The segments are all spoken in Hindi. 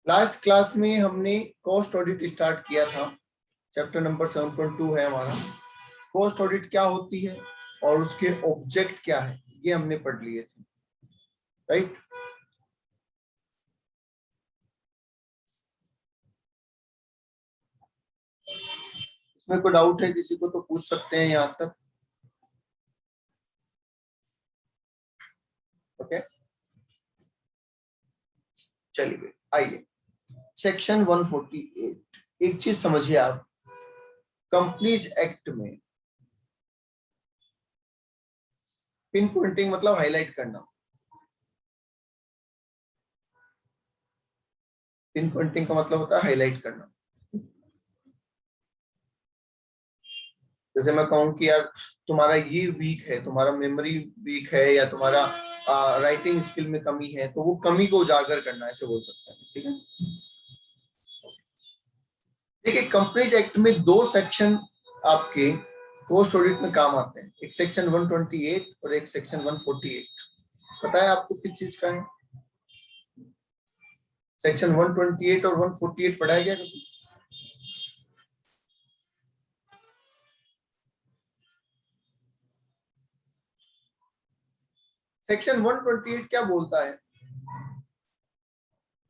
लास्ट क्लास में हमने कॉस्ट ऑडिट स्टार्ट किया था। चैप्टर नंबर 7.2 है हमारा। कॉस्ट ऑडिट क्या होती है और उसके ऑब्जेक्ट क्या है, ये हमने पढ़ लिए थे, राइट। इसमें कोई डाउट है किसी को तो पूछ सकते हैं यहाँ तक। ओके, चलिए आइए सेक्शन 148। एक चीज समझिए आप, कंपनीज एक्ट में पिन पॉइंटिंग मतलब हाईलाइट करना। पिन पॉइंटिंग का मतलब होता है हाईलाइट करना। जैसे मैं कहूँ कि यार तुम्हारा ये वीक है, तुम्हारा मेमोरी वीक है, या तुम्हारा राइटिंग स्किल में कमी है, तो वो कमी को उजागर करना, ऐसे बोल सकते हैं। ठीक है, देखिए कंपनीज एक्ट में दो सेक्शन आपके कॉस्ट ऑडिट में काम आते हैं, एक सेक्शन 128 और एक सेक्शन 148। पता है आपको किस चीज का है? सेक्शन 128 और 148 पढ़ाया गया कभी? सेक्शन 128 क्या बोलता है?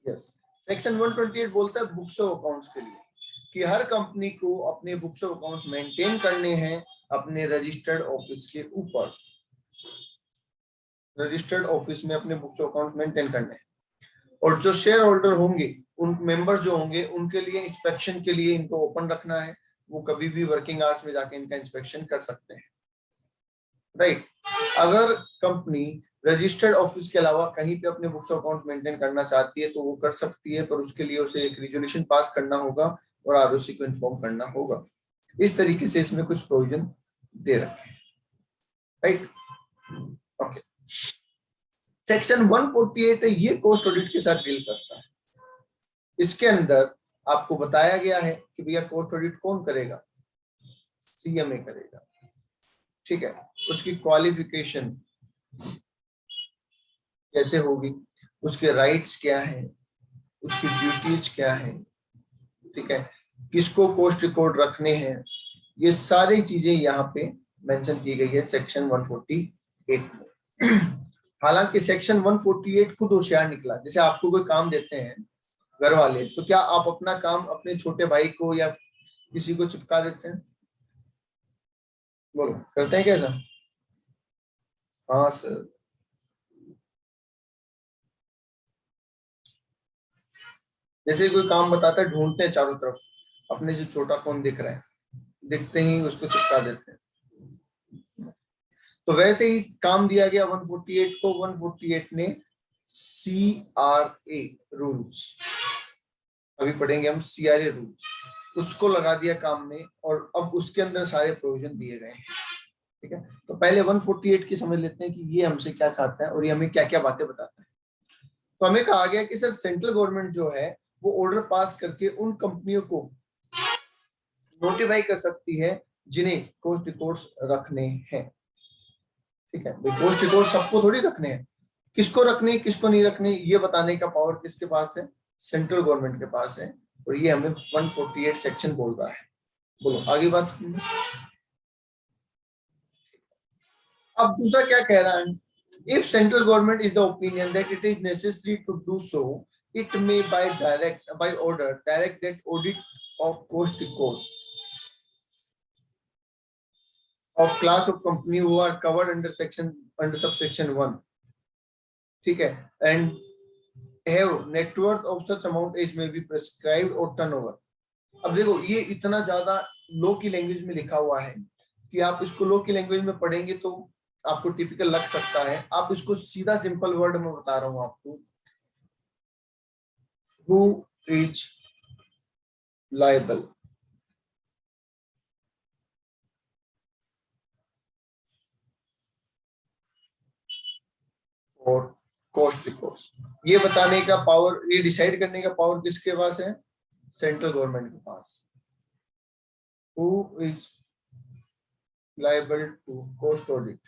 यस, सेक्शन 128 बोलता है बुक्स ऑफ अकाउंट्स के लिए कि हर कंपनी को अपने बुक्स ऑफ अकाउंट्स मेंटेन करने हैं अपने रजिस्टर्ड ऑफिस के ऊपर। रजिस्टर्ड ऑफिस में अपने बुक्स ऑफ अकाउंट्स मेंटेन करने हैं, और जो शेयर होल्डर होंगे, उन मेंबर्स जो होंगे, उनके लिए इंस्पेक्शन के लिए इनको ओपन रखना है। वो कभी भी वर्किंग आवर्स में जाके इनका इंस्पेक्शन कर सकते हैं, राइट। अगर कंपनी रजिस्टर्ड ऑफिस के अलावा कहीं पे अपने बुक्स अकाउंट्स मेंटेन करना चाहती है तो वो कर सकती है, पर उसके लिए उसे एक रिजोल्यूशन पास करना होगा और आरओसी को इन्फॉर्म करना होगा। इस तरीके से इसमें कुछ प्रोविजन दे रखे हैं, राइट। ओके, सेक्शन 148 है, ये कॉस्ट ऑडिट के साथ डील करता है। इसके अंदर आपको बताया गया है कि भैया कॉस्ट ऑडिट कौन करेगा? सीएमए करेगा, ठीक है। उसकी क्वालिफिकेशन कैसे होगी, उसके राइट्स क्या है, उसकी ड्यूटीज क्या है, ठीक है, किसको कॉस्ट रिकॉर्ड रखने हैं, ये सारी चीजें यहाँ पे मेंशन की गई है सेक्शन 148 में। हालांकि सेक्शन 148 खुद होशियार निकला। जैसे आपको कोई काम देते हैं घर वाले, तो क्या आप अपना काम अपने छोटे भाई को या किसी को चिपका देते हैं? बोलो, करते हैं कैसा? हाँ सर। जैसे कोई काम बताता है, ढूंढते हैं चारों तरफ अपने से छोटा कौन दिख रहा है, दिखते ही उसको चिपका देते हैं। तो वैसे ही काम दिया गया 148 को। 148 ने CRA रूल्स, अभी पढ़ेंगे हम CRA रूल्स, उसको लगा दिया काम में, और अब उसके अंदर सारे प्रोविजन दिए गए हैं। ठीक है, तो पहले 148 की समझ लेते हैं कि ये हमसे क्या चाहता है और ये हमें क्या क्या बातें बताता है। तो हमें कहा गया कि सर सेंट्रल गवर्नमेंट जो है वो ऑर्डर पास करके उन कंपनियों को नोटिफाई कर सकती है जिन्हें कॉस्ट रिकॉर्ड्स रखने हैं। ठीक है, कॉस्ट रिकॉर्ड सबको थोड़ी रखने हैं, किसको रखने किसको नहीं रखने ये बताने का पावर किसके पास है? सेंट्रल गवर्नमेंट के पास है, और ये हमें 148 सेक्शन बोल रहा है। बोलो आगे बात समझो। अब दूसरा क्या कह रहा है? If central government is the opinion that it is necessary to do so, it may by order direct that audit of cost records of class of company who are covered under subsection 1, ठीक है, and have net worth of such amount as may be prescribed or turnover। अब देखो ये इतना ज्यादा लो की लैंग्वेज में लिखा हुआ है कि आप इसको लो की लैंग्वेज में पढ़ेंगे तो आपको टिपिकल लग सकता है। आप इसको सीधा सिंपल वर्ड में बता रहा हूं आपको। Who is liable for cost records, ये बताने का पावर, ये डिसाइड करने का पावर किसके पास है? सेंट्रल गवर्नमेंट के पास। Who is liable to cost audit,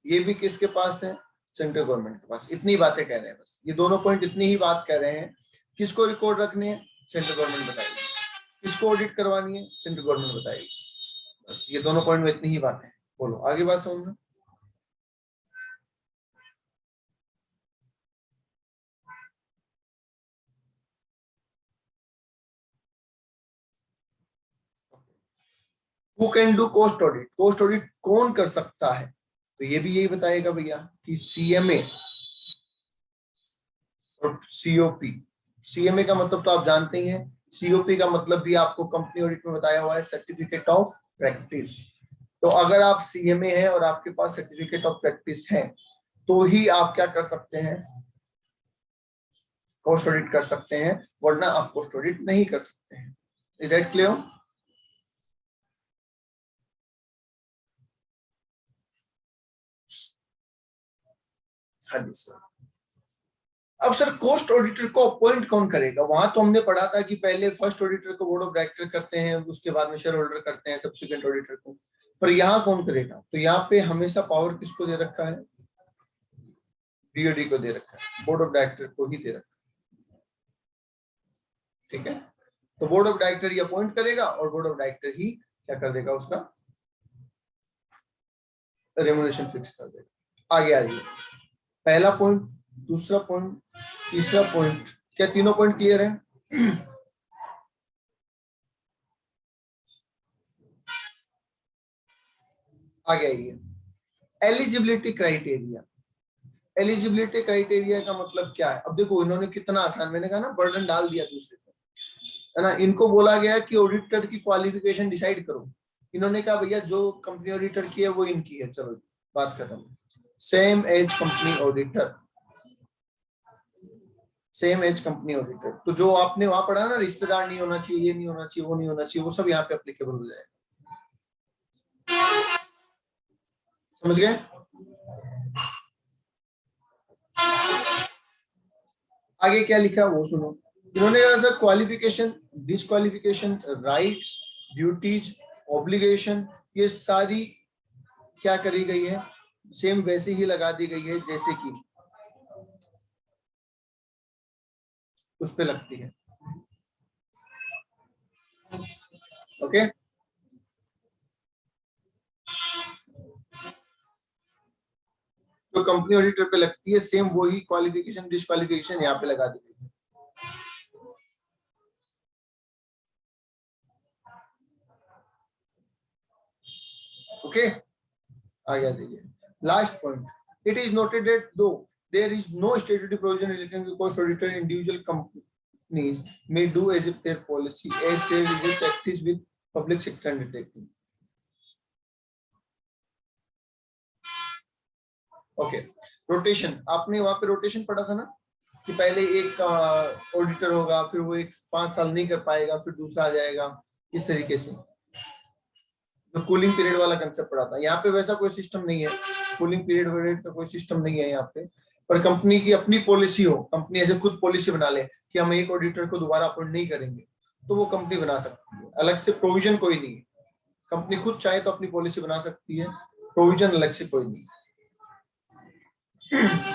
ये भी किसके पास है? सेंट्रल गवर्नमेंट के पास। इतनी बातें कह रहे हैं, बस ये दोनों पॉइंट इतनी ही बात कह रहे हैं किसको रिकॉर्ड रखने हैं, सेंट्रल गवर्नमेंट बताएगी। किसको ऑडिट करवानी है, सेंट्रल गवर्नमेंट बताएगी। बस ये दोनों पॉइंट में इतनी ही बात है। बोलो आगे बात समझ में। Who can do cost audit? cost audit कौन कर सकता है, तो ये भी यही बताएगा भैया कि CMA और COP। CMA का मतलब तो आप जानते ही हैं, COP का मतलब भी आपको कंपनी ऑडिट में बताया हुआ है, सर्टिफिकेट ऑफ प्रैक्टिस। तो अगर आप CMA है और आपके पास सर्टिफिकेट ऑफ प्रैक्टिस है तो ही आप क्या कर सकते हैं, कॉस्ट ऑडिट कर सकते हैं, वरना आप कॉस्ट ऑडिट नहीं कर सकते हैं। Is that clear? हाँ जी सर। अब सर कॉस्ट ऑडिटर को अपॉइंट कौन करेगा, वहां तो हमने पढ़ा था कि पहले फर्स्ट ऑडिटर को बोर्ड ऑफ डायरेक्टर करते हैं, उसके बाद में शेयर होल्डर करते हैं सब्सिक्वेंट ऑडिटर को, पर यहाँ कौन करेगा, तो यहाँ पे हमेशा पावर किसको दे रखा है, BOD को दे रखा है, बोर्ड ऑफ डायरेक्टर को ही दे रखा है। ठीक है, तो बोर्ड ऑफ डायरेक्टर ही अपॉइंट करेगा और बोर्ड ऑफ डायरेक्टर ही क्या कर देगा, उसका रेम्युनरेशन फिक्स कर देगा। आगे आ जाइए, पहला पॉइंट, दूसरा पॉइंट, तीसरा पॉइंट, क्या तीनों पॉइंट क्लियर है? आगे आइए, एलिजिबिलिटी क्राइटेरिया। एलिजिबिलिटी क्राइटेरिया का मतलब क्या है, अब देखो इन्होंने कितना आसान, मैंने कहा ना बर्डन डाल दिया दूसरे पे, है ना। इनको बोला गया कि ऑडिटर की क्वालिफिकेशन डिसाइड करो, इन्होंने कहा भैया जो कंपनी ऑडिटर की है वो इनकी है, चलो बात खत्म। Same as company auditor, same as company auditor, तो जो आपने वहां पढ़ा ना, रिश्तेदार नहीं होना चाहिए, ये नहीं होना चाहिए, वो नहीं होना चाहिए, वो सब यहाँ पे एप्लीकेबल हो जाएगा। समझ गए? आगे क्या लिखा वो सुनो, इन्होंने कहा sir qualification, disqualification, rights, duties, obligation, ये सारी क्या करी गई है, सेम वैसे ही लगा दी गई है जैसे कि उस पे लगती है। ओके, तो कंपनी ऑडिटर पे लगती है सेम वही क्वालिफिकेशन डिसक्वालिफिकेशन यहाँ पे लगा दी गई है। ओके, आगे आ जाइए, last point, it is noted that दो there is no statutory provision relating to cost auditor, individual companies may do as if their policy as they visit practice with public sector undertaking. Okay, rotation, आपने वहां पे रोटेशन पढ़ा था ना, कि पहले एक ऑडिटर होगा, फिर वो एक 5 साल नहीं कर पाएगा, फिर दूसरा आ जाएगा, इस तरीके से जो कूलिंग पीरियड वाला कंसेप्ट पढ़ा था। यहाँ पे वैसा कोई सिस्टम नहीं है, कूलिंग पीरियड का कोई सिस्टम नहीं है यहाँ पे, पर कंपनी की अपनी पॉलिसी हो, कंपनी ऐसे खुद पॉलिसी बना ले कि हम एक ऑडिटर को दोबारा अपॉइंट नहीं करेंगे, तो वो कंपनी बना सकती है, अलग से प्रोविजन कोई नहीं है। कंपनी खुद चाहे तो अपनी पॉलिसी बना सकती है, प्रोविजन अलग से कोई नहीं।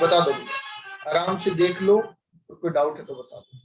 बता दो, आराम से देख लो, तो कोई डाउट है तो बता दो।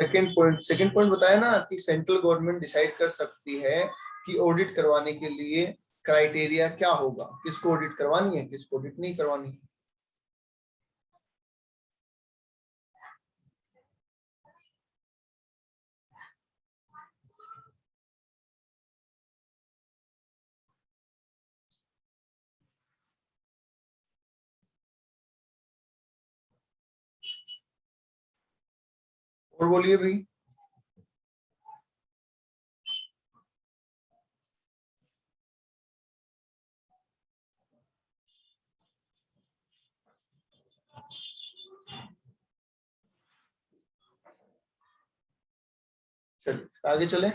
सेकंड पॉइंट बताया ना कि सेंट्रल गवर्नमेंट डिसाइड कर सकती है कि ऑडिट करवाने के लिए क्राइटेरिया क्या होगा, किसको ऑडिट करवानी है, किसको ऑडिट नहीं करवानी है। और बोलिए भाई। चलिए आगे चले।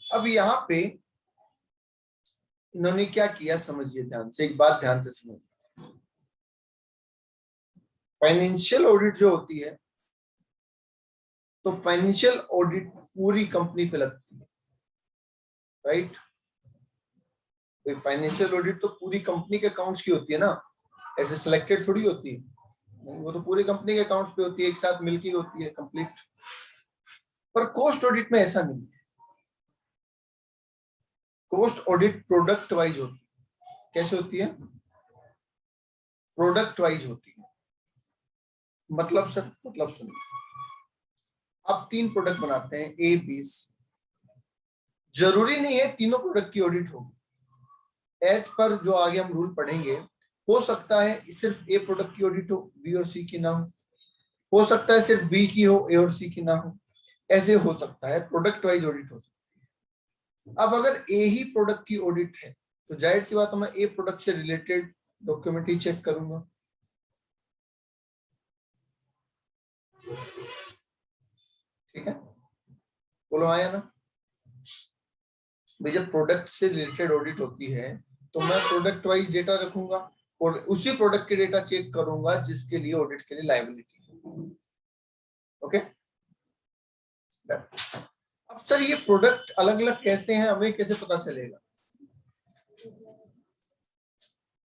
अब यहाँ पे इन्होंने क्या किया समझिए ध्यान से, एक बात ध्यान से समझिए। फाइनेंशियल ऑडिट जो होती है, तो फाइनेंशियल ऑडिट पूरी कंपनी पे लगती है, राइट। फाइनेंशियल ऑडिट तो पूरी कंपनी के अकाउंट्स की होती है ना, ऐसे सिलेक्टेड थोड़ी होती है, वो तो पूरी कंपनी के अकाउंट्स पे होती है, एक साथ मिलकर होती है कंप्लीट। पर कॉस्ट ऑडिट में ऐसा नहीं है। कॉस्ट ऑडिट प्रोडक्ट वाइज होती है। कैसे होती है? प्रोडक्ट वाइज होती है। मतलब सर, मतलब सुनिए, आप 3 प्रोडक्ट बनाते हैं ए बी सी, जरूरी नहीं है तीनों प्रोडक्ट की ऑडिट होगी। एज पर जो आगे हम रूल पढ़ेंगे, हो सकता है सिर्फ ए प्रोडक्ट की ऑडिट हो, बी और सी की ना हो सकता है सिर्फ बी की हो, ए और सी की ना हो, ऐसे हो सकता है, प्रोडक्ट वाइज ऑडिट हो सकती है। अब अगर ए ही प्रोडक्ट की ऑडिट है, तो जाहिर सी बात है मैं ए प्रोडक्ट से रिलेटेड डॉक्यूमेंट ही चेक करूंगा। ठीक है, बोलो आया ना भाई। जब प्रोडक्ट से रिलेटेड ऑडिट होती है, तो मैं प्रोडक्ट वाइज डेटा रखूंगा और उसी प्रोडक्ट के डेटा चेक करूंगा जिसके लिए ऑडिट के लिए लायबिलिटी। ओके। अब सर ये प्रोडक्ट अलग अलग कैसे हैं, हमें कैसे पता चलेगा?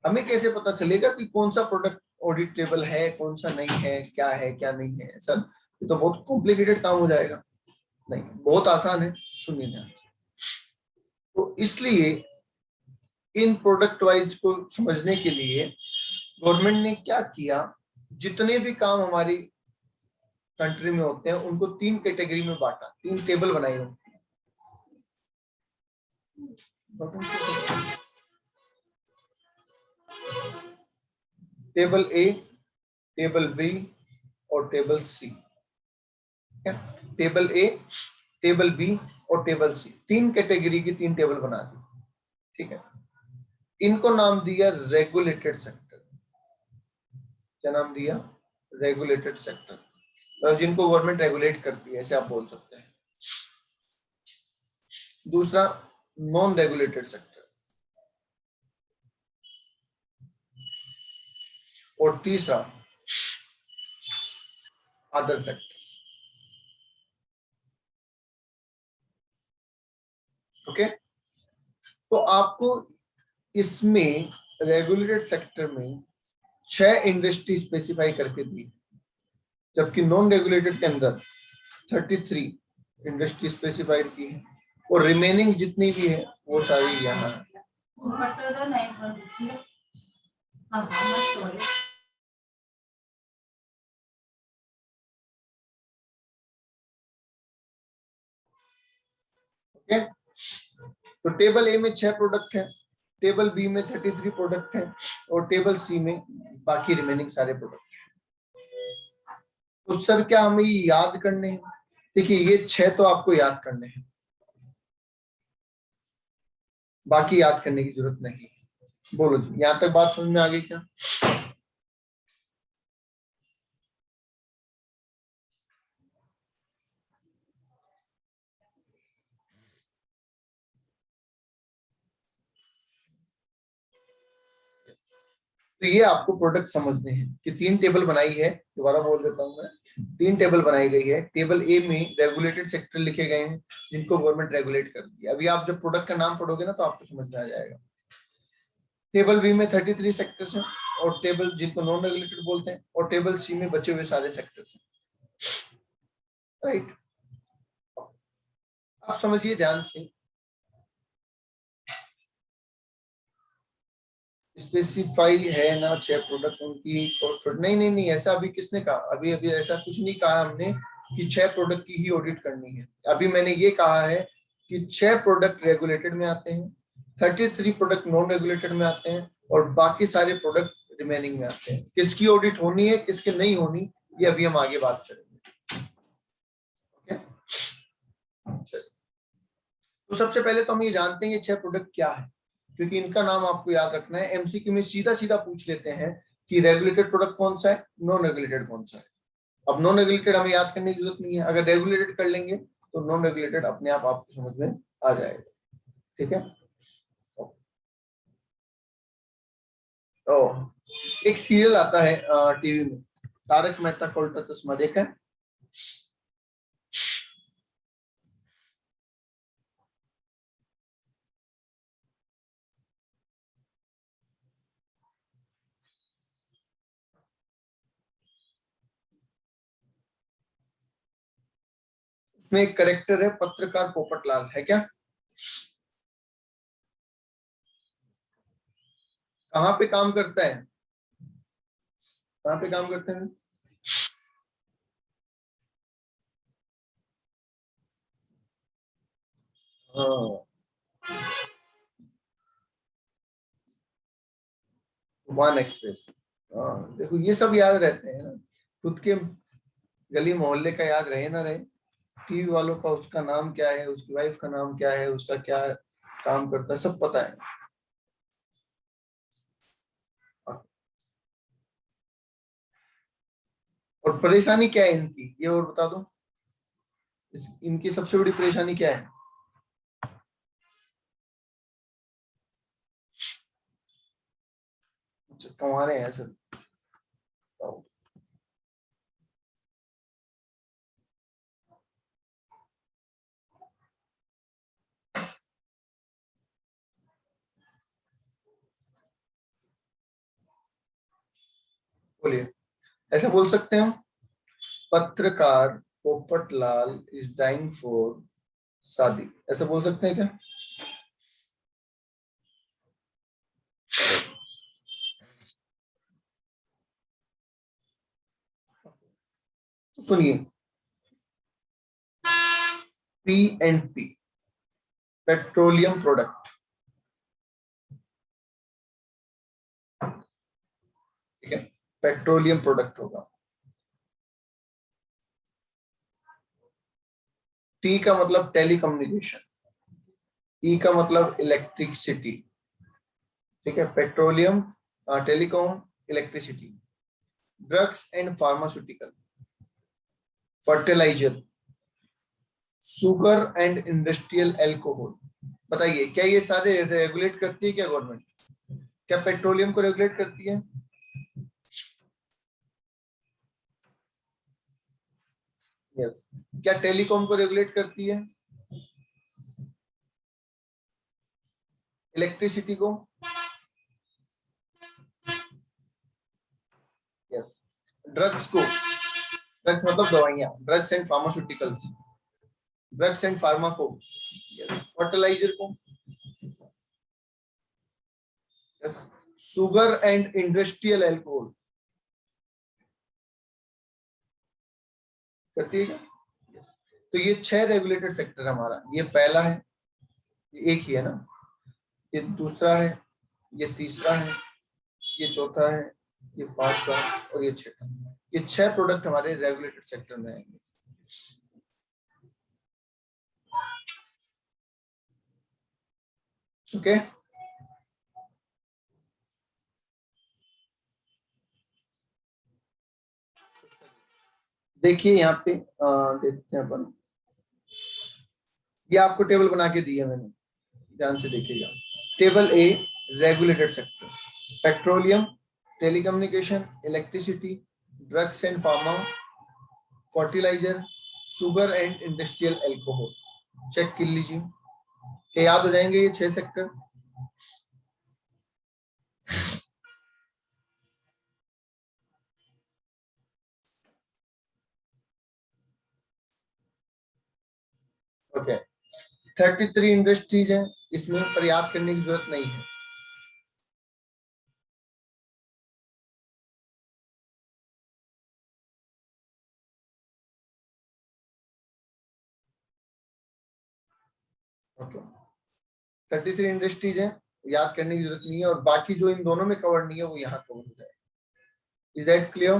हमें कैसे पता चलेगा कि कौन सा प्रोडक्ट ऑडिटेबल है, कौन सा नहीं है क्या नहीं है? सर ये तो बहुत कॉम्प्लिकेटेड काम हो जाएगा। नहीं, बहुत आसान है, सुनिए ध्यान से। तो इसलिए इन प्रोडक्ट वाइज को समझने के लिए गवर्नमेंट ने क्या किया, जितने भी काम हमारी कंट्री में होते हैं उनको 3 कैटेगरी में बांटा, 3 टेबल बनाई हो। टेबल ए, टेबल बी और टेबल सी। टेबल ए, टेबल बी और टेबल सी, 3 कैटेगरी की 3 टेबल बना दी। ठीक है, इनको नाम दिया रेगुलेटेड सेक्टर। क्या नाम दिया? रेगुलेटेड सेक्टर, जिनको गवर्नमेंट रेगुलेट करती है, ऐसे आप बोल सकते हैं। दूसरा नॉन रेगुलेटेड सेक्टर, और तीसरा अदर सेक्टर। ओके, तो आपको इसमें रेगुलेटेड सेक्टर में 6 इंडस्ट्री स्पेसिफाई करके दी, जबकि नॉन रेगुलेटेड के अंदर 33 इंडस्ट्री स्पेसिफाइड की है, और रिमेनिंग जितनी भी है वो सारी यहाँ है। ओके, तो टेबल ए में 6 प्रोडक्ट है, टेबल बी में 33 प्रोडक्ट है, और टेबल सी में बाकी रिमेनिंग सारे प्रोडक्ट है। तो सर क्या हमें ये याद करने हैं? देखिए ये 6 तो आपको याद करने हैं, बाकी याद करने की जरूरत नहीं है। बोलो जी, यहां तक बात समझ में आ गई क्या? तो ये आपको प्रोडक्ट समझने हैं कि 3 टेबल बनाई है, दोबारा बोल देता हूं मैं, 3 टेबल बनाई गई है। टेबल ए में रेगुलेटेड सेक्टर लिखे गए हैं, जिनको गवर्नमेंट रेगुलेट कर दिया। अभी आप जब प्रोडक्ट का नाम पढ़ोगे ना तो आपको समझ में आ जाएगा। टेबल बी में 33 सेक्टर्स हैं, और टेबल जिनको नॉन रेगुलेटेड बोलते हैं, और टेबल सी में बचे हुए सारे सेक्टर्स हैं, राइट। आप समझिए ध्यान से, स्पेसिफाई है ना 6 प्रोडक्ट उनकी, और नहीं नहीं नहीं, ऐसा अभी किसने कहा? अभी अभी ऐसा कुछ नहीं कहा हमने कि 6 प्रोडक्ट की ही ऑडिट करनी है। अभी मैंने ये कहा है कि 6 प्रोडक्ट रेगुलेटेड में आते हैं, 33 प्रोडक्ट नॉन रेगुलेटेड में आते हैं और बाकी सारे प्रोडक्ट रिमेनिंग में आते हैं। किसकी ऑडिट होनी है, किसकी नहीं होनी, ये अभी हम आगे बात करेंगे। ओके, तो सबसे पहले तो हम ये जानते हैं ये 6 प्रोडक्ट क्या है, क्योंकि इनका नाम आपको याद रखना है। एमसीक्यू में सीधा सीधा पूछ लेते हैं कि रेगुलेटेड प्रोडक्ट कौन सा है, नॉन रेगुलेटेड कौन सा है। अब नॉन रेगुलेटेड हमें याद करने की जरूरत नहीं है, अगर रेगुलेटेड कर लेंगे तो नॉन रेगुलेटेड अपने आप आपको समझ में आ जाएगा। ठीक है। तो एक सीरियल आता है टीवी में, तारक मेहता का उल्टा चश्मा, देखा है? उसमें एक करेक्टर है पत्रकार पोपटलाल, है क्या? कहाँ पे काम करता है, कहाँ पे काम करते हैं? हाँ, वन एक्सप्रेस। हाँ देखो, ये सब याद रहते हैं ना, खुद के गली मोहल्ले का याद रहे ना रहे, टीवी वालों का उसका नाम क्या है, उसकी वाइफ का नाम क्या है, उसका क्या काम करता है, सब पता है। और परेशानी क्या है इनकी, ये और बता दो। इनकी सबसे बड़ी परेशानी क्या है? अच्छा, कमा रहे हैं सर। बोलिए। ऐसे बोल सकते हैं हम, पत्रकार पोपटलाल इज डाइंग फॉर शादी, ऐसे बोल सकते हैं क्या? तो सुनिए, P and P, petroleum product, ठीक है, पेट्रोलियम प्रोडक्ट होगा। टी का मतलब टेलीकम्युनिकेशन, ई का मतलब इलेक्ट्रिसिटी, ठीक है, petroleum, telecom, electricity, drugs and pharmaceutical, fertiliser, sugar and industrial alcohol. बताइए, क्या ये सारे रेगुलेट करती है क्या गवर्नमेंट? क्या पेट्रोलियम को रेगुलेट करती है? यस। क्या टेलीकॉम को रेगुलेट करती है? इलेक्ट्रिसिटी को? यस। ड्रग्स को? ड्रग्स मतलब दवाइयां, drugs and pharmaceuticals, drugs and pharma को? यस। फर्टिलाइजर को? Yes. Sugar and industrial alcohol करती है क्या? यस। तो ये 6 रेगुलेटेड सेक्टर हमारा, ये पहला है, ये एक ही है ना, ये दूसरा है, ये तीसरा है, ये चौथा है, ये पांचवा और ये छठा। ये 6 प्रोडक्ट हमारे रेगुलेटेड सेक्टर में आएंगे। ओके। देखिए यहाँ पे देखते हैं अपन, ये आपको टेबल बना के दी है मैंने, ध्यान से देखिएगा। Table A, regulated sector, petroleum, telecommunication, electricity, drugs and pharma, fertiliser, sugar and industrial alcohol. Check कर लीजिए, क्या याद हो जाएंगे ये 6 सेक्टर? ओके। 33 इंडस्ट्रीज हैं इसमें, पर याद करने की जरूरत नहीं है। ओके, 33 इंडस्ट्रीज हैं, याद करने की जरूरत नहीं है, और बाकी जो इन दोनों में कवर नहीं है वो यहाँ कवर हो जाएगा। Is that clear?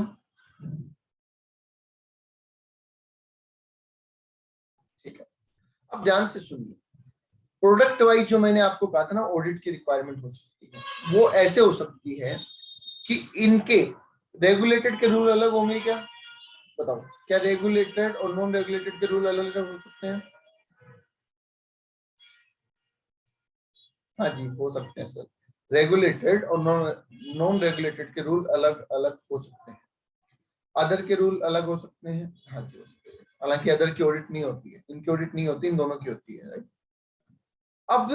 ठीक है, अब ध्यान से सुनिए। प्रोडक्ट वाइज जो मैंने आपको कहा था ना ऑडिट की रिक्वायरमेंट हो सकती है, वो ऐसे हो सकती है कि इनके रेगुलेटेड के रूल अलग होंगे क्या? बताओ, क्या रेगुलेटेड और नॉन रेगुलेटेड के रूल अलग अलग हो सकते हैं? हाँ जी, हो सकते हैं सर। रेगुलेटेड और नॉन रेगुलेटेड के रूल अलग अलग हो सकते हैं। अदर के रूल अलग हो सकते हैं, हाँ जी हो सकते हैं। हालांकि अदर की ऑडिट नहीं होती है, इनकी ऑडिट नहीं होती, इन दोनों की होती है, राइट। अब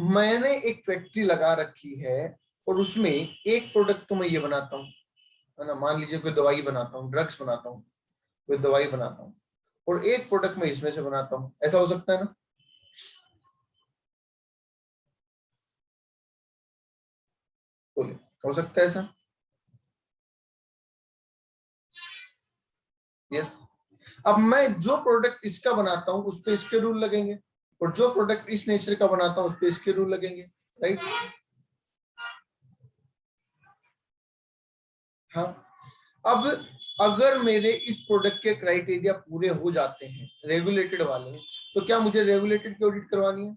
मैंने एक फैक्ट्री लगा रखी है और उसमें एक प्रोडक्ट तो मैं ये बनाता हूँ, है ना, मान लीजिए कोई दवाई बनाता हूँ, ड्रग्स बनाता हूँ, कोई दवाई बनाता हूँ, और एक प्रोडक्ट मैं इसमें से बनाता हूँ, ऐसा हो सकता है ना? बोलिए, हो सकता है ऐसा? यस। अब मैं जो प्रोडक्ट इसका बनाता हूँ उस पे इसके रूल लगेंगे, और जो प्रोडक्ट इस नेचर का बनाता हूँ उस पे इसके रूल लगेंगे, राइट। हाँ, अब अगर मेरे इस प्रोडक्ट के क्राइटेरिया पूरे हो जाते हैं रेगुलेटेड वाले, तो क्या मुझे रेगुलेटेड की ऑडिट करवानी है?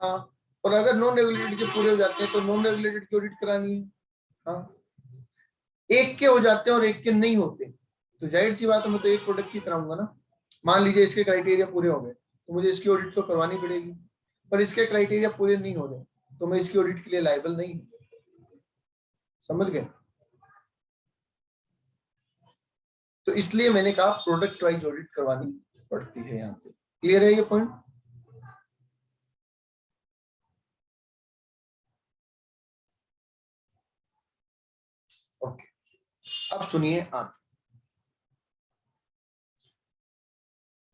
हाँ, और अगर नॉन रेगुलेटेड के पूरे हो जाते हैं तो नॉन रेगुलेटेड की ऑडिट करानी है। हाँ, एक के हो जाते हैं और एक के नहीं होते, तो जाहिर सी बात है मैं तो एक प्रोडक्ट की कराऊंगा ना। मान लीजिए इसके क्राइटेरिया पूरे हो गए तो मुझे इसकी ऑडिट तो करवानी पड़ेगी, पर इसके क्राइटेरिया पूरे नहीं हो रहे तो मैं इसकी ऑडिट के लिए लायबल नहीं हूं। समझ गए? तो इसलिए मैंने कहा प्रोडक्ट वाइज ऑडिट करवानी पड़ती है यहाँ पे। क्लियर है ये पॉइंट? ओके, अब सुनिए आगे।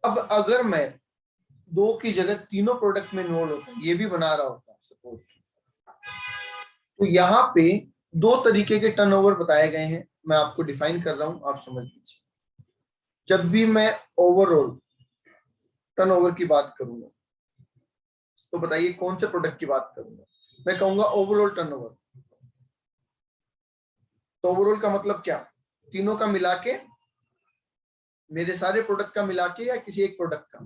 अब अगर मैं दो की जगह तीनों प्रोडक्ट में इन्वॉल्व होता है, ये भी बना रहा होता है सपोज, तो यहाँ पे दो तरीके के टर्नओवर बताए गए हैं, मैं आपको डिफाइन कर रहा हूं, आप समझ लीजिए। जब भी मैं ओवरऑल टर्नओवर की बात करूंगा तो बताइए कौन से प्रोडक्ट की बात करूंगा? मैं कहूंगा ओवरऑल टर्नओवर। तो ओवरऑल का मतलब क्या? तीनों का मिला के, मेरे सारे प्रोडक्ट का मिला के, या किसी एक प्रोडक्ट का?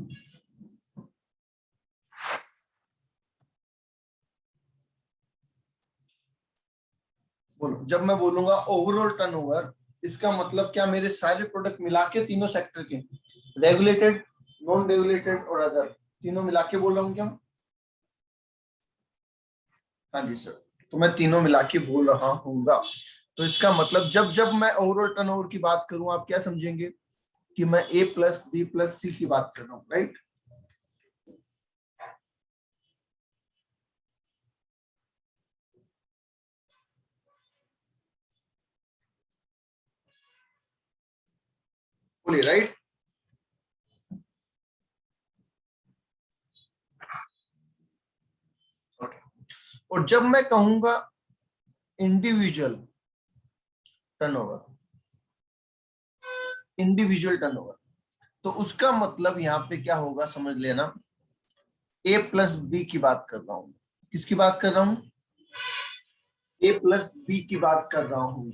बोलो, जब मैं बोलूंगा ओवरऑल टर्नओवर, इसका मतलब क्या? मेरे सारे प्रोडक्ट मिला के, तीनों सेक्टर के, रेगुलेटेड, नॉन रेगुलेटेड और अदर, तीनों मिला के बोल रहा हूँ क्या? हाँ जी सर, तो मैं तीनों मिला के बोल रहा हूँगा। तो इसका मतलब जब जब मैं ओवरऑल टर्नओवर की बात करूं, आप क्या समझेंगे कि मैं ए प्लस बी प्लस सी की बात कर रहा हूँ, राइट। बोलिए, राइट। ओके, और जब मैं कहूंगा इंडिविजुअल टर्नओवर, इंडिविजुअल टर्नओवर, तो उसका मतलब यहाँ पे क्या होगा समझ लेना। ए प्लस बी की बात कर रहा हूँ, किसकी बात कर रहा हूँ? ए प्लस बी की बात कर रहा हूँ।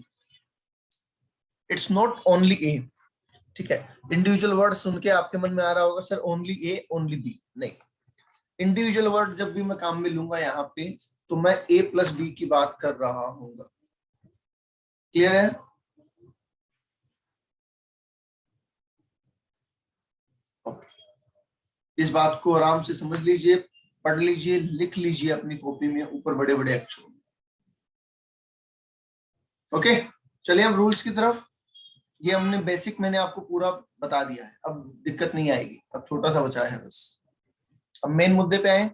इट्स नॉट ओनली ए, ठीक है। इंडिविजुअल वर्ड सुन के आपके मन में आ रहा होगा sir only A only B, नहीं। इंडिविजुअल वर्ड जब भी मैं काम में लूंगा यहाँ पे, तो मैं ए प्लस बी की बात कर रहा हूँ। क्लियर है? इस बात को आराम से समझ लीजिए, पढ़ लीजिए, लिख लीजिए अपनी कॉपी में ऊपर बड़े बड़े अक्षरों में। ओके, चलिए अब रूल्स की तरफ। ये हमने बेसिक, मैंने आपको पूरा बता दिया है, अब दिक्कत नहीं आएगी, अब छोटा सा बचा है बस। अब मेन मुद्दे पे आए।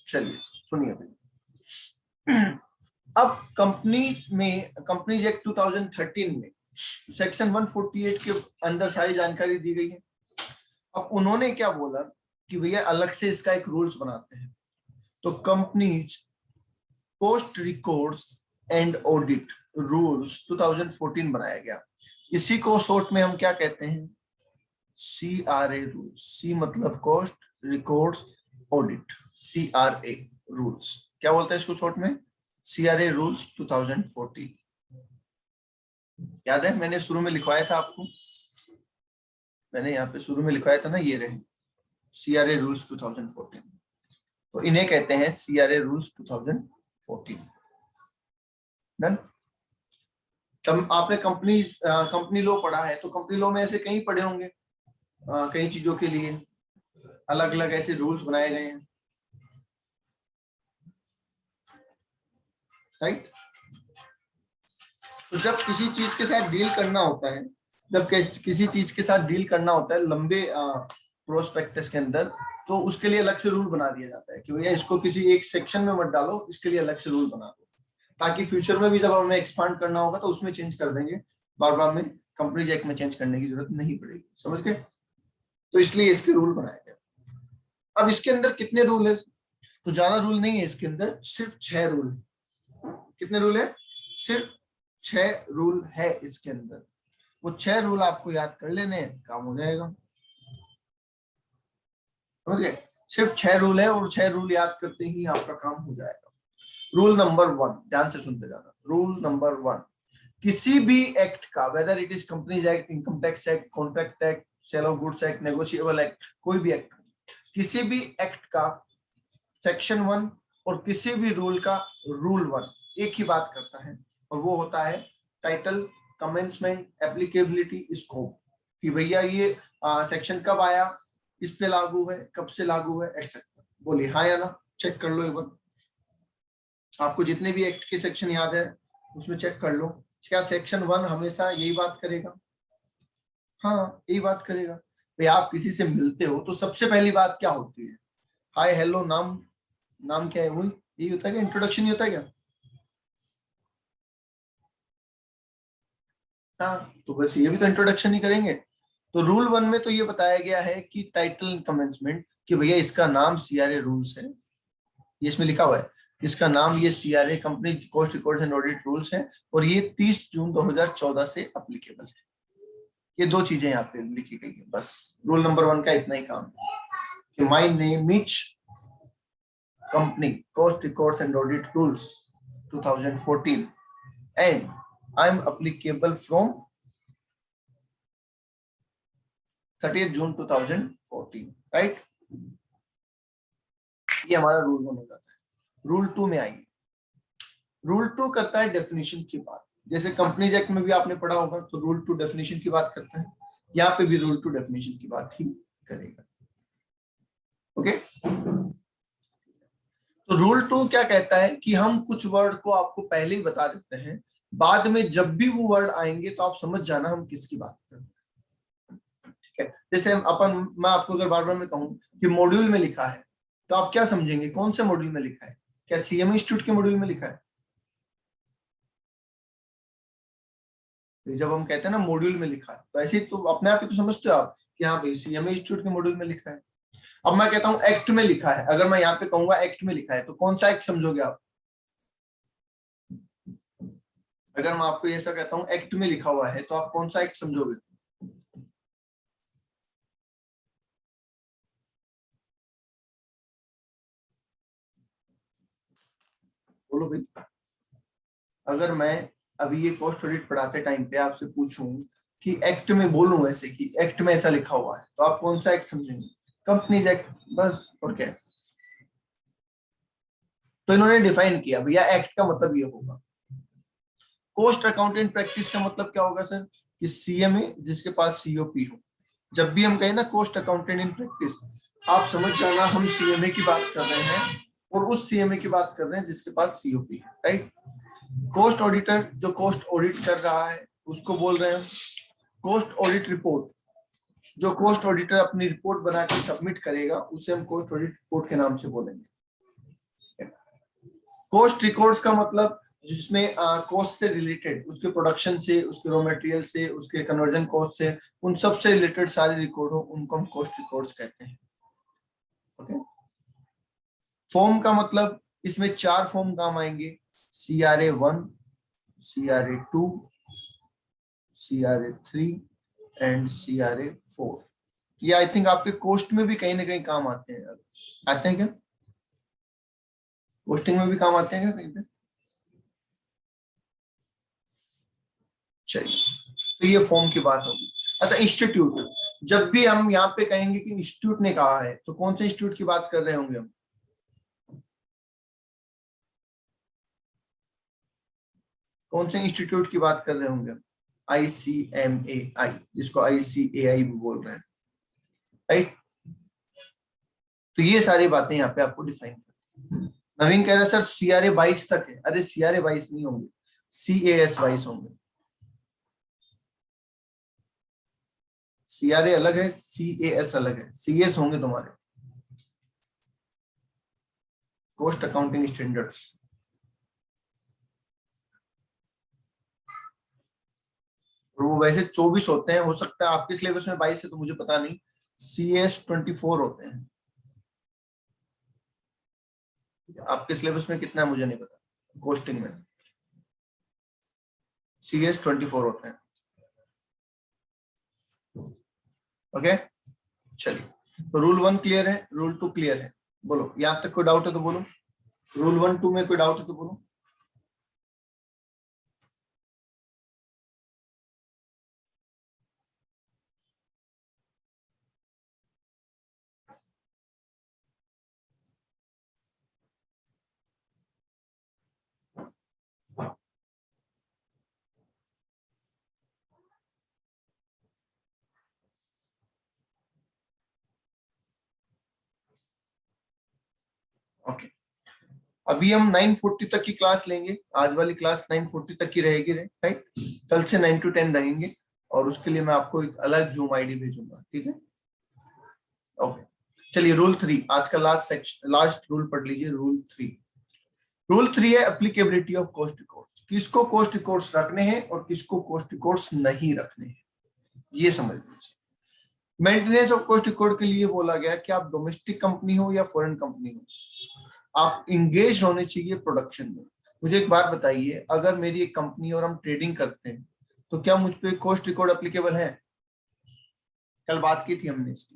चलिए सुनिए भाई। अब कंपनीज एक्ट 2013 में सेक्शन 148 के अंदर सारी जानकारी दी गई है। अब उन्होंने क्या बोला कि भैया अलग से इसका एक रूल्स बनाते हैं। तो companies post records and audit, rules 2014 बनाया गया। इसी को शॉर्ट में हम क्या कहते हैं, CRA रूल्स। सी मतलब cost records audit, CRA rules क्या बोलते हैं इसको शॉर्ट में, CRA रूल्स 2014। याद है मैंने शुरू में लिखवाया था आपको, मैंने यहाँ पे शुरू में लिखवाया था ना, ये रहे CRA रूल्स 2014। तो इन्हें कहते हैं CRA रूल्स 2014। डन। तब आपने कंपनी लॉ पढ़ा है, तो कंपनी लॉ में ऐसे कई पढ़े होंगे, कई चीजों के लिए अलग अलग ऐसे रूल्स बनाए गए हैं, राइट। तो जब किसी चीज के साथ डील करना होता है, जब किसी चीज के साथ डील करना होता है लंबे प्रोस्पेक्टस के अंदर, तो उसके लिए अलग से रूल बना दिया जाता है कि भैया इसको किसी एक सेक्शन में मत डालो, इसके लिए अलग से रूल बना दो, ताकि फ्यूचर में भी जब हमें एक्सपांड करना होगा तो उसमें चेंज कर देंगे, बार बार में कंपनीज एक्ट में चेंज करने की जरूरत नहीं पड़ेगी, समझ गए। तो इसलिए इसके रूल बनाए गए। अब इसके अंदर कितने रूल है, तो ज्यादा रूल नहीं है इसके अंदर, सिर्फ 6 रूल है। कितने रूल है, सिर्फ 6 रूल है इसके अंदर। वो 6 रूल आपको याद कर लेने हैं, काम हो जाएगा, समझ गए। सिर्फ 6 रूल है और 6 रूल याद करते ही आपका काम हो जाएगा। रूल नंबर 1, ध्यान से सुनते जाना। रूल नंबर 1, किसी भी एक्ट का, whether it is companies act, income tax act, contract act, sale of goods act, negotiable act, कोई भी एक्ट, किसी भी एक्ट का सेक्शन 1 और किसी भी रूल का रूल 1 एक ही बात करता है, और वो होता है टाइटल, कमेंसमेंट, एप्लीकेबिलिटी, स्कोप, कि भैया ये सेक्शन कब आया, इस पे लागू है, कब से लागू है, एक्सेट्रा। बोलिए हाँ या ना, चेक कर लो एक बार, आपको जितने भी एक्ट के सेक्शन याद है उसमें चेक कर लो, क्या सेक्शन 1 हमेशा यही बात करेगा, हाँ यही बात करेगा। भाई आप किसी से मिलते हो तो सबसे पहली बात क्या होती है, हाय हेलो, नाम, नाम क्या है, वही यही होता है क्या, इंट्रोडक्शन ही होता है क्या, हाँ तो बस ये भी तो इंट्रोडक्शन ही करेंगे। तो रूल 1 में तो ये बताया गया है कि टाइटल कमेंसमेंट, कि भैया इसका नाम CRA रूल्स है, ये इसमें लिखा हुआ है, इसका नाम ये CRA company cost records and audit rules है, और ये 30 जून 2014 से अप्लीकेबल है। ये 2 चीजें यहाँ पे लिखी गई है, बस रूल नंबर 1 का इतना ही काम है कि my name is company cost records and audit rules 2014 and I am applicable from 30 June 2014, right. ये हमारा रूल 1 हो जाता है। रूल 2 में आइए। रूल 2 करता है डेफिनेशन की बात, जैसे कंपनीज एक्ट में भी आपने पढ़ा होगा, तो रूल 2 डेफिनेशन की बात करता है, यहाँ पे भी रूल 2 डेफिनेशन की बात ही करेगा, ओके। तो रूल 2 क्या कहता है कि हम कुछ वर्ड को आपको पहले ही बता देते हैं, बाद में जब भी वो वर्ड आएंगे तो आप समझ जाना हम किसकी बात कर रहे हैं, ठीक है। जैसे मैं आपको अगर बार बार में कहूं कि मॉड्यूल में लिखा है, तो आप क्या समझेंगे, कौन से मॉड्यूल में लिखा है, क्या CMA इंस्टीट्यूट के मॉड्यूल में लिखा है। जब हम कहते हैं ना मॉड्यूल में लिखा है, तो ऐसे ही तो अपने आप ही तो समझते हो आप कि हाँ भाई CMA इंस्टीट्यूट के मॉड्यूल में लिखा है। अब मैं कहता हूँ एक्ट में लिखा है, अगर मैं यहाँ पे कहूंगा एक्ट में लिखा है, तो कौन सा एक्ट समझोगे आप। अगर मैं आपको ऐसा कहता हूँ एक्ट में लिखा हुआ है, तो आप कौन सा एक्ट समझोगे। बोलो भाई। अगर मैं अभी ये कॉस्ट ऑडिट पढ़ाते टाइम पे आपसे पूछूं कि एक्ट में बोलूं, ऐसे कि एक्ट में ऐसा लिखा हुआ है, तो आप कौन सा एक्ट समझेंगे, कंपनीज एक्ट, बस, और क्या। तो इन्होंने डिफाइन किया भैया एक्ट का मतलब ये होगा। कॉस्ट अकाउंटेंट प्रैक्टिस का मतलब क्या होगा सर, कि CMA जिसके पास COP हो। जब भी हम कहें ना कॉस्ट अकाउंटेंट इन प्रैक्टिस, आप समझ जाना हम CMA की बात कर रहे हैं, और उस CMA की बात कर रहे हैं जिसके पास COP है, राइट। कॉस्ट ऑडिटर जो कॉस्ट ऑडिट कर रहा है उसको बोल रहे हैं कॉस्ट ऑडिट रिपोर्ट, जो कॉस्ट ऑडिटर अपनी रिपोर्ट बना के सबमिट करेगा उसे हम कॉस्ट ऑडिट रिपोर्ट के नाम से बोलेंगे। कॉस्ट रिकॉर्ड्स का मतलब जिसमें कॉस्ट से रिलेटेड, उसके प्रोडक्शन से, उसके रॉ मटेरियल से, उसके कन्वर्जन कॉस्ट से, उन सब से रिलेटेड सारे रिकॉर्ड हो, उनको हम कॉस्ट रिकॉर्ड्स कहते हैं, ओके। फॉर्म का मतलब इसमें 4 फॉर्म काम आएंगे, CRA 1, CRA2, CRA3 and CRA4। ये आई थिंक आपके कोस्ट में भी कहीं ना कहीं काम आते हैं। आते हैं क्या? कोस्टिंग में भी काम आते हैं क्या कहीं पे? चलिए, तो ये फॉर्म की बात होगी। अच्छा, इंस्टीट्यूट, जब भी हम यहाँ पे कहेंगे कि इंस्टीट्यूट ने कहा है, तो कौन से इंस्टीट्यूट की बात कर रहे होंगे हम? कौन से इंस्टीट्यूट की बात कर रहे होंगे हम? ICMAI, जिसको ICAI भी बोल रहे हैं, राइट? तो ये सारी बातें यहाँ पे आपको डिफाइन करती है। नवीन कह रहे सर CRA 22 तक है। अरे CRA 22 नहीं होंगे, CAS 22 होंगे। CRA अलग है, CAS अलग है। CS होंगे तुम्हारे कॉस्ट अकाउंटिंग स्टैंडर्ड्स। और वो वैसे 24 होते हैं, हो सकता है आपके सिलेबस में 22 है तो मुझे पता नहीं। CS 24 होते हैं। आपके सिलेबस में कितना है मुझे नहीं पता। कॉस्टिंग में CS 24 होते हैं। ओके, चलिए, तो रूल 1 क्लियर है, रूल 2 क्लियर है। बोलो, यहां तक कोई डाउट है तो बोलो। रूल 1 2 में कोई डाउट है तो बोलो। ओके, अभी हम 9:40 तक की क्लास लेंगे। आज वाली क्लास 9:40 तक की रहेगी, राइट? कल से 9 to 10 रहेंगे, और उसके लिए मैं आपको एक अलग जूम आईडी भेजूंगा, ठीक है? ओके, चलिए, रूल 3 आज का लास्ट रूल पढ़ लीजिए। रूल 3 है एप्लीकेबिलिटी ऑफ कॉस्ट रिकॉर्ड्स। किसको कॉस्ट रिकॉर्ड्स रखने हैं और किसको कॉस्ट रिकॉर्ड्स नहीं रखने हैं, ये समझ लीजिए। मेंटेनेंस ऑफ कॉस्ट रिकॉर्ड के लिए बोला गया कि आप डोमेस्टिक कंपनी हो या फॉरेन कंपनी हो, आप इंगेज होने चाहिए प्रोडक्शन में। मुझे एक बात बताइए, अगर मेरी एक कंपनी और हम ट्रेडिंग करते हैं, तो क्या मुझ पे कॉस्ट रिकॉर्ड एप्लीकेबल है? कल बात की थी हमने इसकी।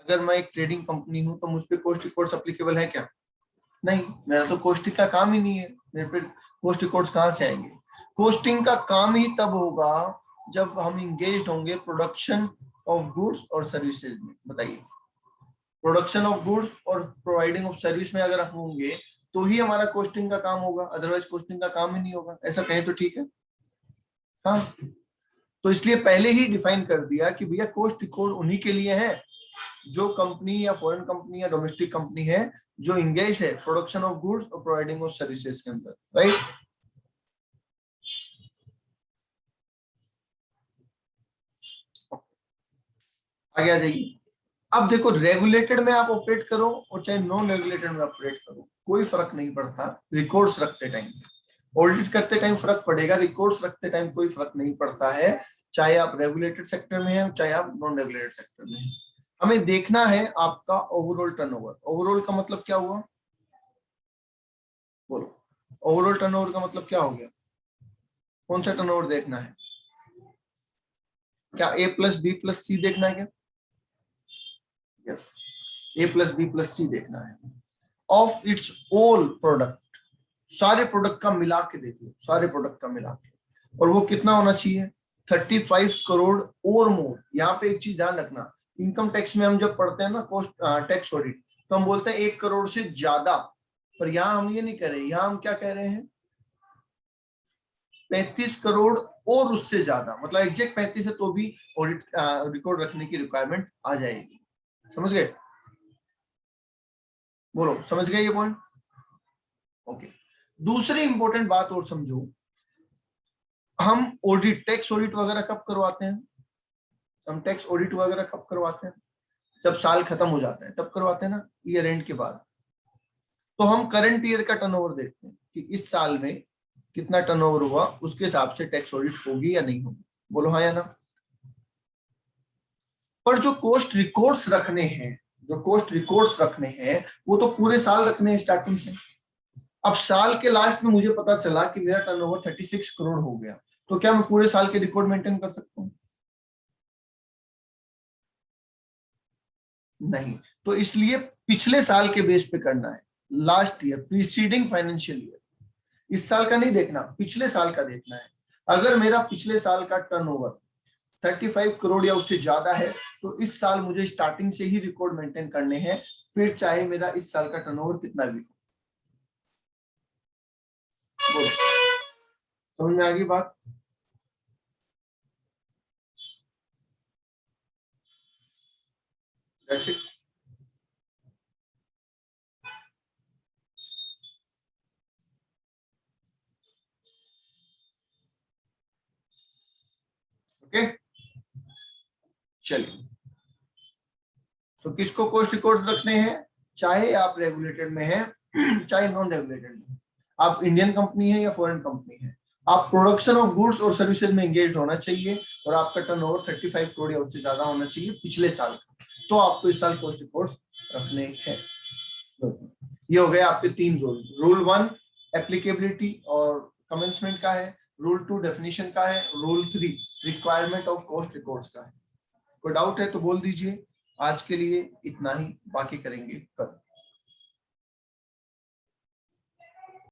अगर मैं एक ट्रेडिंग कंपनी हूं तो मुझ पे कॉस्ट रिकॉर्ड्स एप्लीकेबल है क्या? नहीं, मेरा तो कोस्टिंग का काम ही नहीं है। मेरे पे कॉस्ट रिकॉर्ड्स कहाँ से आएंगे? कोस्टिंग का काम ही तब होगा जब हम इंगेज होंगे प्रोडक्शन ऑफ गुड्स और सर्विसेज में। बताइए, प्रोडक्शन ऑफ गुड्स और प्रोवाइडिंग ऑफ सर्विस में अगर हम होंगे तो ही हमारा कोस्टिंग का काम होगा, अदरवाइज कोस्टिंग का काम ही नहीं होगा। ऐसा कहें तो ठीक है? हाँ, तो इसलिए पहले ही डिफाइन कर दिया कि भैया कॉस्ट रिकॉर्ड उन्हीं के लिए है जो कंपनी या फॉरेन कंपनी या डोमेस्टिक कंपनी है जो इंगेज है प्रोडक्शन ऑफ गुड्स और प्रोवाइडिंग ऑफ सर्विसेज के अंदर, राइट? आगे आ जाइए। अब देखो, रेगुलेटेड में आप ऑपरेट करो और चाहे नॉन रेगुलेटेड में ऑपरेट करो, कोई फर्क नहीं पड़ता। रिकॉर्ड्स रखते टाइम, ऑडिट करते टाइम फर्क पड़ेगा, रिकॉर्ड्स रखते टाइम कोई फर्क नहीं पड़ता है, चाहे आप रेगुलेटेड सेक्टर में हैं चाहे आप नॉन रेगुलेटेड सेक्टर में हैं। हमें देखना है आपका ओवरऑल टर्नओवर। ओवरऑल का मतलब क्या हुआ? बोलो, ओवरऑल टर्नओवर का मतलब क्या हो गया? कौन सा टर्नओवर देखना है? क्या A+B+C देखना है क्या? यस, A+B+C देखना है। ऑफ इट्स ऑल प्रोडक्ट, सारे प्रोडक्ट का मिला के देख लो, सारे प्रोडक्ट का मिला के। और वो कितना होना चाहिए? 35 करोड़ और मोर। यहाँ पे एक चीज ध्यान रखना, इनकम टैक्स में हम जब पढ़ते हैं ना कॉस्ट टैक्स ऑडिट, तो हम बोलते हैं 1 करोड़ से ज्यादा, पर यहाँ हम ये नहीं कह रहे। यहाँ हम क्या कह रहे हैं? 35 करोड़ और उससे ज्यादा, मतलब एग्जैक्ट 35 है तो भी ऑडिट रिकॉर्ड रखने की रिक्वायरमेंट आ जाएगी। समझ गए? बोलो, समझ गए ये पॉइंट? ओके, दूसरी इंपॉर्टेंट बात और समझो, हम ऑडिट, टैक्स ऑडिट वगैरह कब करवाते हैं? हम टैक्स ऑडिट वगैरह कब करवाते हैं? जब साल खत्म हो जाता है तब करवाते हैं ना, ईयर एंड के बाद। तो हम करंट ईयर का टर्नओवर देखते हैं कि इस साल में कितना टर्नओवर हुआ, उसके हिसाब से टैक्स ऑडिट होगी या नहीं होगी। बोलो हाँ या ना। पर जो कॉस्ट रिकॉर्ड्स रखने हैं, जो कॉस्ट रिकॉर्ड्स रखने हैं, वो तो पूरे साल रखने हैं स्टार्टिंग से। अब साल के लास्ट में मुझे पता चला कि मेरा टर्नओवर 36 करोड़ हो गया, तो क्या मैं पूरे साल के रिकॉर्ड मेंटेन कर सकता हूँ? नहीं। तो इसलिए पिछले साल के बेस पे करना है, last year, preceding financial year. इस साल का नहीं देखना, पिछले साल का देखना है। अगर मेरा पिछले साल का टर्नओवर 35 करोड़ या उससे ज्यादा है तो इस साल मुझे स्टार्टिंग से ही रिकॉर्ड मेंटेन करने हैं, फिर चाहे मेरा इस साल का टर्नओवर कितना भी हो। समझ में आ गई बात? जैसे ओके, चलिए। तो किसको कॉस्ट रिकॉर्ड्स रखने हैं? चाहे आप रेगुलेटेड में हैं चाहे नॉन रेगुलेटेड में, आप इंडियन कंपनी है या फॉरेन कंपनी है, आप प्रोडक्शन ऑफ गुड्स और सर्विसेज में एंगेज होना चाहिए और आपका टर्नओवर 35 करोड़ या उससे ज्यादा होना चाहिए पिछले साल का, तो आपको इस साल कॉस्ट रिकॉर्ड्स रखने हैं। ये हो गए आपके 3 रूल। रूल 1 एप्लीकेबिलिटी और कमेंसमेंट का है, रूल 2 डेफिनेशन का है, rule 3 requirement of cost records का है। कोई डाउट है तो बोल दीजिए। आज के लिए इतना ही, बाकी करेंगे कल।